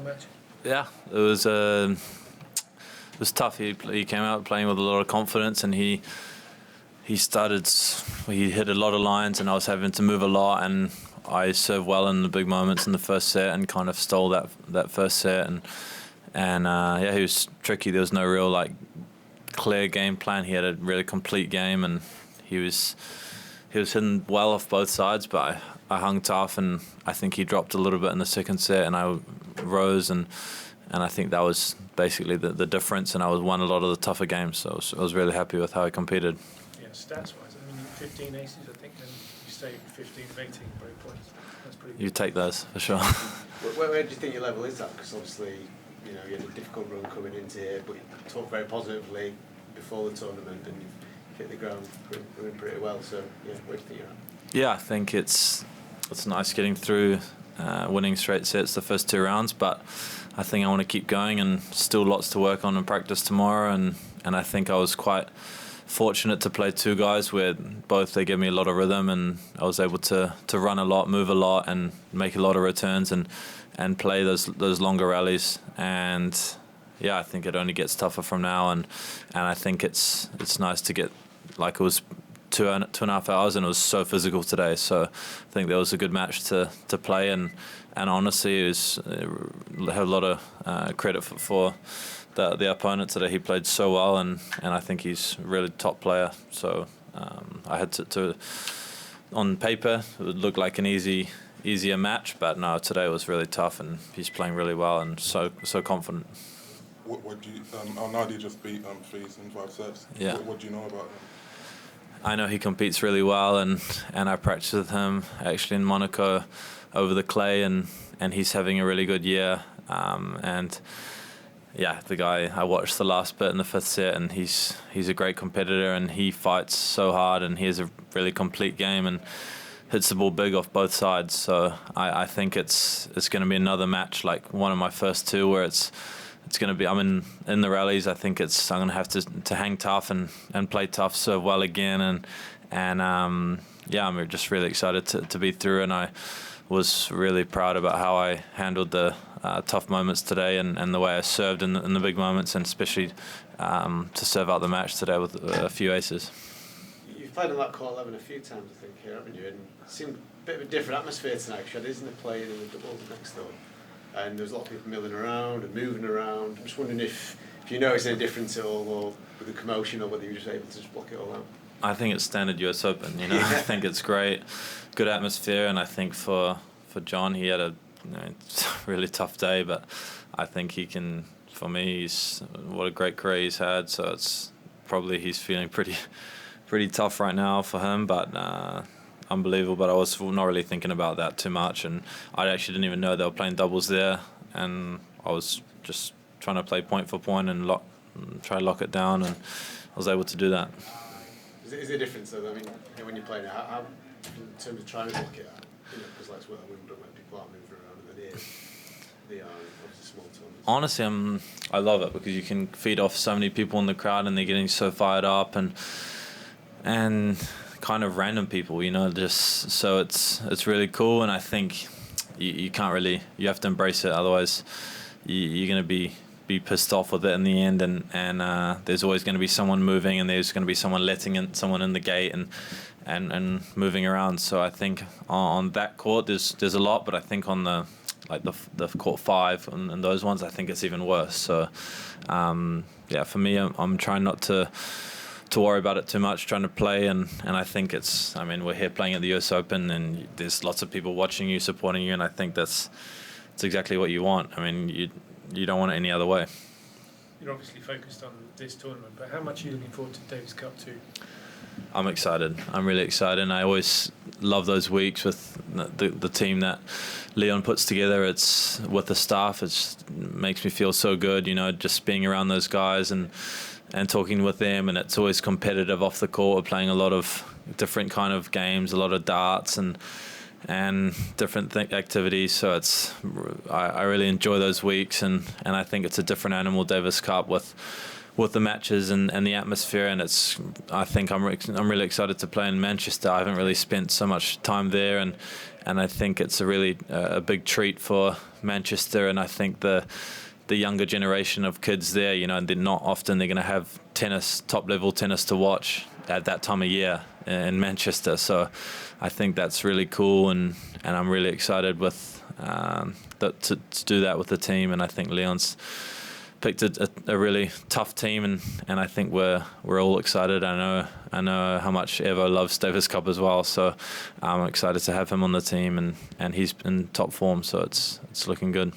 match? Yeah, it was tough. He came out playing with a lot of confidence, and he hit a lot of lines, and I was having to move a lot, and I served well in the big moments in the first set and kind of stole that first set, and yeah, he was tricky. There was no real clear game plan. He had a really complete game, and he was hitting well off both sides, but I hung tough, and I think he dropped a little bit in the second set, and I rose, and I think that was basically the difference, and I won a lot of the tougher games, so I was really happy with how I competed. Yeah, stats-wise, I mean, 15 aces, I think, and you stayed 15 of 18 break points. That's pretty good. You take those, for sure. Where do you think your level is at? Because obviously, you had a difficult run coming into here, but you talked very positively before the tournament, and you've hit the ground running pretty well, so yeah, where do you think you're at? Yeah, I think it's nice getting through, winning straight sets the first two rounds, but I think I want to keep going, and still lots to work on and practice tomorrow, and I think I was quite fortunate to play two guys where both they give me a lot of rhythm, and I was able to run a lot, move a lot, and make a lot of returns, and play those longer rallies. And yeah, I think it only gets tougher from now, and I think it's nice to get, it was 2.5 hours, and it was so physical today, so I think that was a good match to play, and honestly I have a lot of credit for the opponent today. He played so well, and I think he's a really top player, so I had to on paper it would look like an easier match, but no, today was really tough, and he's playing really well and so confident. What do you Nardi just beat Fries in 5 sets. Yeah. What do you know about him? I know he competes really well, and I practiced with him actually in Monaco over the clay, and he's having a really good year, and yeah, the guy, I watched the last bit in the 5th set, and he's a great competitor, and he fights so hard, and he has a really complete game and hits the ball big off both sides. So I think it's going to be another match like one of my first two where it's going to be, I'm in the rallies. I think I'm going to have to hang tough and play tough, serve well again, and yeah, I'm just really excited to be through, and I was really proud about how I handled the tough moments today, and the way I served in the big moments, and especially to serve out the match today with a few aces. You've played on that court 11 a few times, I think, here, haven't you? And it seemed a bit of a different atmosphere tonight, because you had Isner playing in the doubles next door, and there was a lot of people milling around and moving around. I'm just wondering if you noticed any difference at all, or with the commotion, or whether you were just able to just block it all out. I think it's standard US Open, I think it's great, good atmosphere, and I think for John, he had a really tough day, but I think he can, for me, what a great career he's had, so it's probably he's feeling pretty tough right now for him, but unbelievable. But I was not really thinking about that too much, and I actually didn't even know they were playing doubles there, and I was just trying to play point for point and try to lock it down, and I was able to do that. Is there a difference though? I mean, when you're playing, how in terms of trying to block it out, because that's what Wimbledon, when people are moving around and they are obviously small tournaments. Honestly, I love it, because you can feed off so many people in the crowd, and they're getting so fired up, and kind of random people, just so it's really cool, and I think you can't really, you have to embrace it, otherwise you're going to be pissed off with it in the end, and there's always going to be someone moving, and there's going to be someone letting someone in the gate and moving around. So I think on that court there's a lot, but I think on the court 5 and those ones, I think it's even worse. So yeah, for me, I'm trying not to worry about it too much, trying to play, and I think we're here playing at the US Open, and there's lots of people watching you, supporting you, and I think that's exactly what you want. You don't want it any other way. You're obviously focused on this tournament, but how much are you looking forward to Davis Cup 2? I'm excited. I'm really excited, and I always love those weeks with the team that Leon puts together. It's with the staff. It makes me feel so good, just being around those guys and talking with them, and it's always competitive off the court. We're playing a lot of different kind of games, a lot of darts and different activities, so I really enjoy those weeks, and I think it's a different animal, Davis Cup, with with the matches and the atmosphere, and I think I'm really excited to play in Manchester. I haven't really spent so much time there, and I think it's a really a big treat for Manchester, and I think the younger generation of kids there, you know, they're going to have top level tennis to watch at that time of year in Manchester. So I think that's really cool, and I'm really excited with to do that with the team. And I think Leon's picked a really tough team, and I think we're all excited. I know how much Evo loves Davis Cup as well, so I'm excited to have him on the team, and he's in top form, so it's looking good.